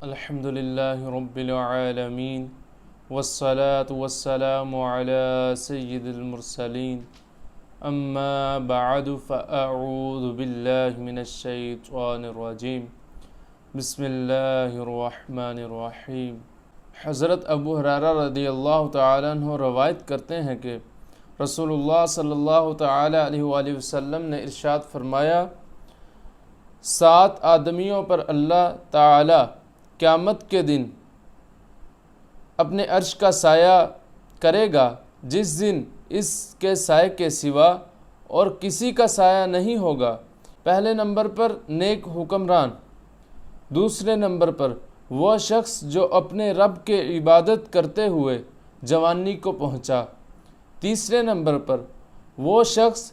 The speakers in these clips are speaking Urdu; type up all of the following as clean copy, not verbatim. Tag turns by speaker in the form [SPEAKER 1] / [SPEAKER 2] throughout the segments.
[SPEAKER 1] الحمد لله رب العالمين والصلاة والسلام على سيد المرسلين أما بعد فأعوذ بالله من الشيطان الرجيم بسم اللہ الرحمن الرحیم۔ حضرت ابو ہریرہ رضی اللہ تعالیٰ عنہ روایت کرتے ہیں کہ رسول اللہ صلی اللہ تعالیٰ علیہ وآلہ وسلم نے ارشاد فرمایا، 7 آدمیوں پر اللہ تعالیٰ قیامت کے دن اپنے عرش کا سایہ کرے گا، جس دن اس کے سائے کے سوا اور کسی کا سایہ نہیں ہوگا۔ پہلے نمبر پر نیک حکمران، دوسرے نمبر پر وہ شخص جو اپنے رب کے عبادت کرتے ہوئے جوانی کو پہنچا، تیسرے نمبر پر وہ شخص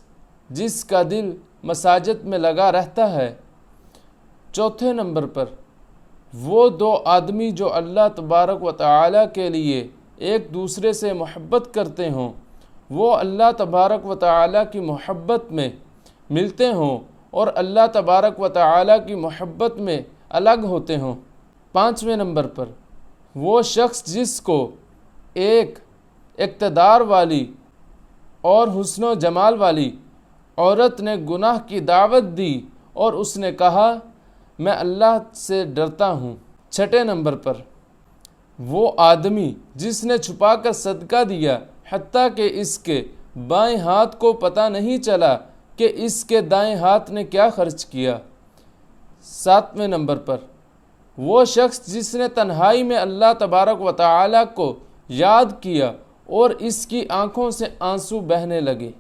[SPEAKER 1] جس کا دل مساجد میں لگا رہتا ہے، چوتھے نمبر پر وہ 2 آدمی جو اللہ تبارک و تعالیٰ کے لیے ایک دوسرے سے محبت کرتے ہوں، وہ اللہ تبارک و تعالیٰ کی محبت میں ملتے ہوں اور اللہ تبارک و تعالیٰ کی محبت میں الگ ہوتے ہوں۔ 5ویں نمبر پر وہ شخص جس کو ایک اقتدار والی اور حسن و جمال والی عورت نے گناہ کی دعوت دی اور اس نے کہا میں اللہ سے ڈرتا ہوں۔ 6 نمبر پر وہ آدمی جس نے چھپا کر صدقہ دیا حتیٰ کہ اس کے بائیں ہاتھ کو پتہ نہیں چلا کہ اس کے دائیں ہاتھ نے کیا خرچ کیا۔ 7ویں نمبر پر وہ شخص جس نے تنہائی میں اللہ تبارک و تعالیٰ کو یاد کیا اور اس کی آنکھوں سے آنسو بہنے لگے۔